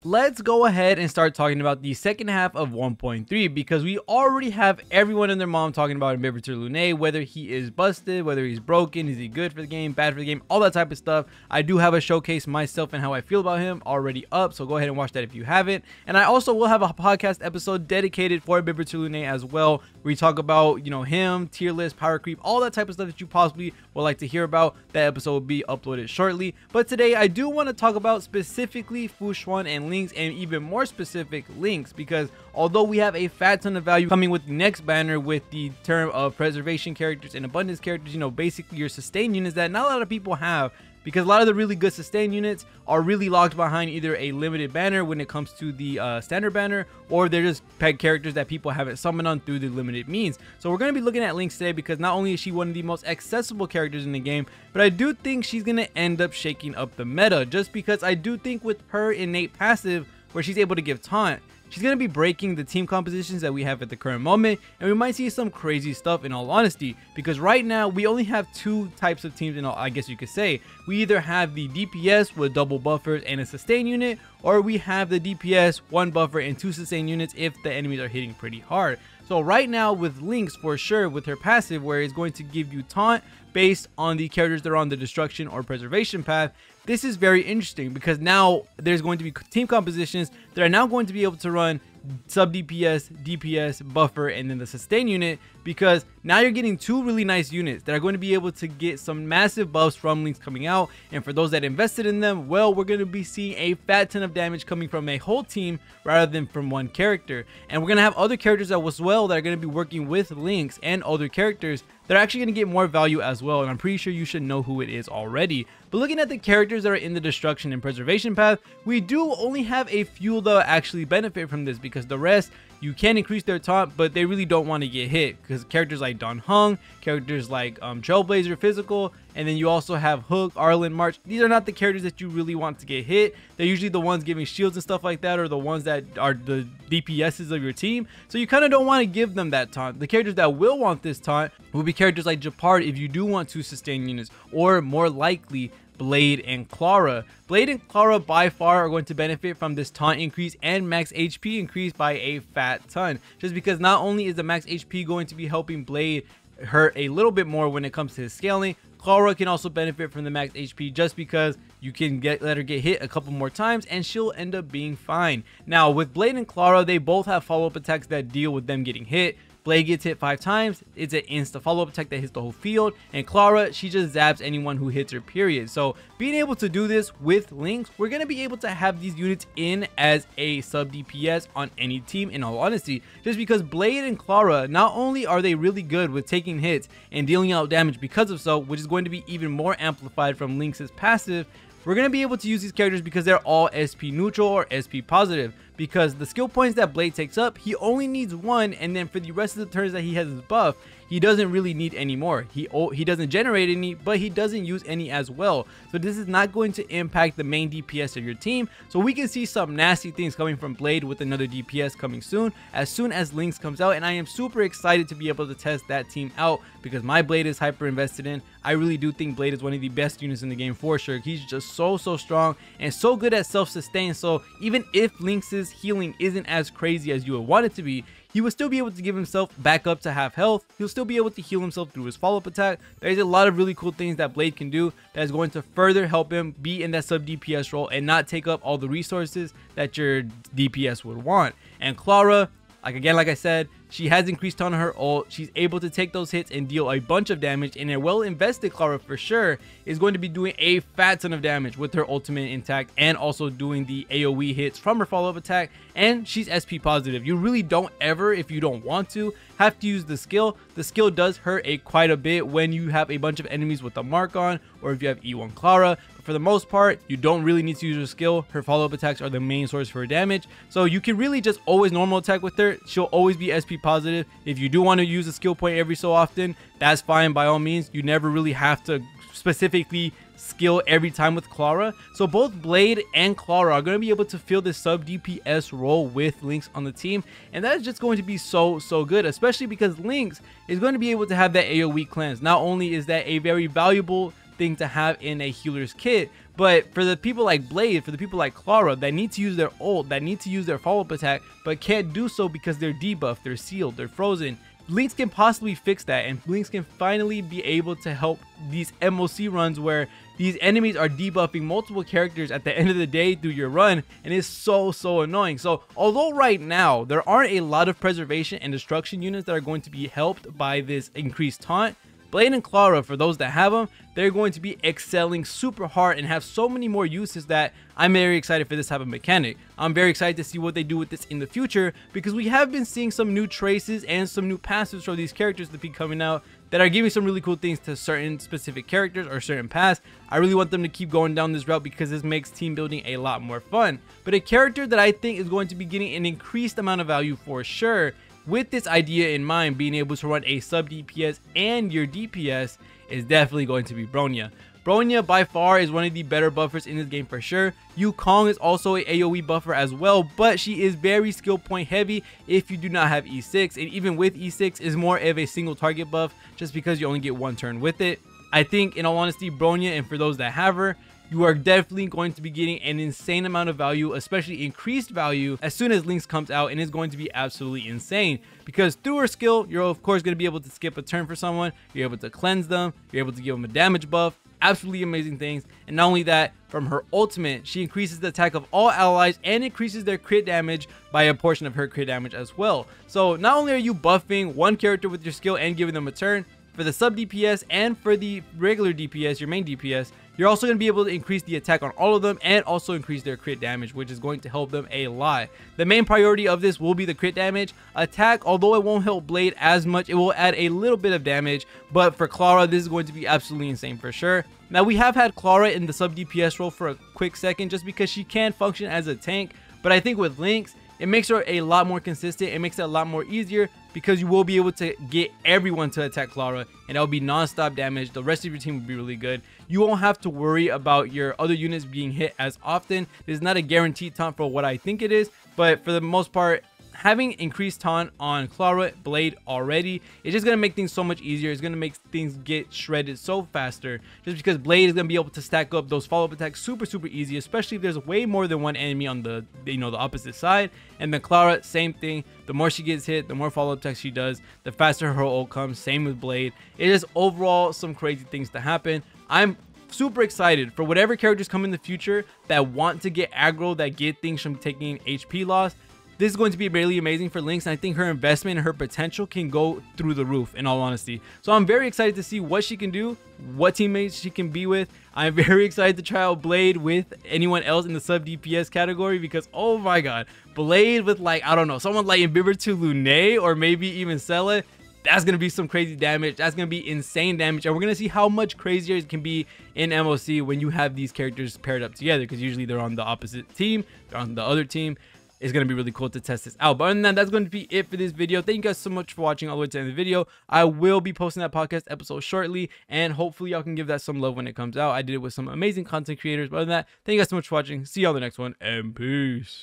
let's go ahead and start talking about the second half of 1.3 because we already have everyone and their mom talking about Imbibitor Lune, whether he is busted, whether he's broken, is he good for the game, bad for the game, all that type of stuff. I do have a showcase myself and how I feel about him already up, so go ahead and watch that if you haven't. And I also will have a podcast episode dedicated for Imbibitor Lune as well, where we talk about, you know, him, tier list, power creep, all that type of stuff that you possibly would like to hear about. That episode will be uploaded shortly. But today I do want to talk about specifically Fu Xuan and Lynx, and even more specific Lynx, because although we have a fat ton of value coming with the next banner with the term of preservation characters and abundance characters, you know, basically your sustain units that not a lot of people have, because a lot of the really good sustain units are really locked behind either a limited banner when it comes to the standard banner, or they're just peg characters that people haven't summoned on through the limited means. So we're going to be looking at Lynx today because not only is she one of the most accessible characters in the game, but I do think she's going to end up shaking up the meta, just because I do think with her innate passive where she's able to give taunt, she's going to be breaking the team compositions that we have at the current moment, and we might see some crazy stuff in all honesty, because right now we only have two types of teams, I guess you could say. We either have the DPS with double buffers and a sustain unit, or we have the DPS, one buffer and two sustain units if the enemies are hitting pretty hard. So right now with Lynx, for sure, with her passive where it's going to give you taunt based on the characters that are on the destruction or preservation path, this is very interesting because now there's going to be team compositions that are now going to be able to run sub DPS, DPS, buffer, and then the sustain unit, because now you're getting two really nice units that are going to be able to get some massive buffs from Lynx coming out. And for those that invested in them, well, we're going to be seeing a fat ton of damage coming from a whole team rather than from one character. And we're going to have other characters as well that are going to be working with Lynx and other characters that are actually going to get more value as well, and I'm pretty sure you should know who it is already. But looking at the characters that are in the destruction and preservation path, we do only have a few that actually benefit from this, because the rest, you can increase their taunt, but they really don't want to get hit, because characters like Dan Heng, characters like Trailblazer Physical, and then you also have Hook, Arlen, March. These are not the characters that you really want to get hit. They're usually the ones giving shields and stuff like that, or the ones that are the DPSs of your team. So you kind of don't want to give them that taunt. The characters that will want this taunt will be characters like Gepard if you do want to sustain units, or more likely Blade and Clara. Blade and Clara by far are going to benefit from this taunt increase and max HP increase by a fat ton, just because not only is the max HP going to be helping Blade hurt a little bit more when it comes to his scaling, Clara can also benefit from the max HP just because you can let her get hit a couple more times and she'll end up being fine. Now with Blade and Clara, they both have follow-up attacks that deal with them getting hit. Blade gets hit 5 times, it's an insta follow-up attack that hits the whole field, and Clara, she just zaps anyone who hits her, period. So being able to do this with Lynx, we're going to be able to have these units in as a sub DPS on any team, in all honesty, just because Blade and Clara, not only are they really good with taking hits and dealing out damage because of so, which is going to be even more amplified from Lynx's passive, we're going to be able to use these characters because they're all SP neutral or SP positive, because the skill points that Blade takes up, he only needs one, and then for the rest of the turns that he has his buff, he doesn't really need any more. He doesn't generate any, but he doesn't use any as well. So this is not going to impact the main DPS of your team. So we can see some nasty things coming from Blade with another DPS coming soon as Lynx comes out, and I am super excited to be able to test that team out because my Blade is hyper invested in. I really do think Blade is one of the best units in the game for sure. He's just so strong and so good at self-sustain. So even if Lynx's healing isn't as crazy as you would want it to be, he will still be able to give himself back up to half health. He'll still be able to heal himself through his follow-up attack. There's a lot of really cool things that Blade can do that is going to further help him be in that sub DPS role and not take up all the resources that your DPS would want. And Clara, like I said, she has increased on her ult. She's able to take those hits and deal a bunch of damage, and a well invested Clara for sure is going to be doing a fat ton of damage with her ultimate intact, and also doing the AoE hits from her follow-up attack. And she's SP positive. You really don't ever, if you don't want to, have to use the skill. The skill does hurt quite a bit when you have a bunch of enemies with a mark on, or if you have E1 Clara. But for the most part, you don't really need to use her skill. Her follow-up attacks are the main source for her damage, so you can really just always normal attack with her. She'll always be SP positive. If you do want to use a skill point every so often, that's fine by all means. You never really have to specifically skill every time with Clara. So both Blade and Clara are going to be able to fill this sub DPS role with Lynx on the team, and that is just going to be so good, especially because Lynx is going to be able to have that AoE cleanse. Not only is that a very valuable thing to have in a healer's kit. But for the people like Blade, for the people like Clara that need to use their ult, that need to use their follow-up attack, but can't do so because they're debuffed, they're sealed, they're frozen, Lynx can possibly fix that, and Lynx can finally be able to help these MOC runs where these enemies are debuffing multiple characters at the end of the day through your run, and it's so annoying. So although right now there aren't a lot of preservation and destruction units that are going to be helped by this increased taunt, Blade and Clara, for those that have them, they're going to be excelling super hard and have so many more uses that I'm very excited for this type of mechanic. I'm very excited to see what they do with this in the future, because we have been seeing some new traces and some new passives for these characters to be coming out that are giving some really cool things to certain specific characters or certain paths. I really want them to keep going down this route because this makes team building a lot more fun. But a character that I think is going to be getting an increased amount of value for sure, with this idea in mind, being able to run a sub DPS and your DPS, is definitely going to be Bronya. Bronya by far is one of the better buffers in this game for sure. Yukong is also a AoE buffer as well, but she is very skill point heavy if you do not have E6, and even with E6 is more of a single target buff just because you only get one turn with it. I think in all honesty, Bronya, and for those that have her, you are definitely going to be getting an insane amount of value, especially increased value, as soon as Lynx comes out, and it's going to be absolutely insane. Because through her skill, you're of course going to be able to skip a turn for someone, you're able to cleanse them, you're able to give them a damage buff, absolutely amazing things. And not only that, from her ultimate, she increases the attack of all allies and increases their crit damage by a portion of her crit damage as well. So not only are you buffing one character with your skill and giving them a turn, for the sub DPS and for the regular DPS, your main DPS, you're also going to be able to increase the attack on all of them and also increase their crit damage, which is going to help them a lot. The main priority of this will be the crit damage. Attack, although it won't help Blade as much, it will add a little bit of damage, but for Clara, this is going to be absolutely insane for sure. Now, we have had Clara in the sub DPS role for a quick second just because she can function as a tank, but I think with Lynx, it makes her a lot more consistent. It makes it a lot more easier because you will be able to get everyone to attack Clara, and that'll be non-stop damage. The rest of your team will be really good. You won't have to worry about your other units being hit as often. This is not a guaranteed taunt for what I think it is, but for the most part, having increased taunt on Clara, Blade already, it's just going to make things so much easier. It's going to make things get shredded so faster, just because Blade is going to be able to stack up those follow-up attacks super easy, especially if there's way more than one enemy on the the opposite side. And then Clara, same thing. The more she gets hit, the more follow-up attacks she does, the faster her ult comes. Same with Blade. It is overall some crazy things to happen. I'm super excited for whatever characters come in the future that want to get aggro, that get things from taking HP loss. This is going to be really amazing for Lynx, and I think her investment and her potential can go through the roof, in all honesty. So I'm very excited to see what she can do, what teammates she can be with. I'm very excited to try out Blade with anyone else in the sub DPS category, because oh my god, Blade with, like, I don't know, someone like Imbiber to Lune or maybe even Sela. That's going to be some crazy damage. That's going to be insane damage. And we're going to see how much crazier it can be in MOC when you have these characters paired up together, because usually they're on the opposite team, they're on the other team. It's going to be really cool to test this out. But other than that, that's going to be it for this video. Thank you guys so much for watching all the way to the end of the video. I will be posting that podcast episode shortly, and hopefully y'all can give that some love when it comes out. I did it with some amazing content creators. But other than that, thank you guys so much for watching. See y'all in the next one, and peace.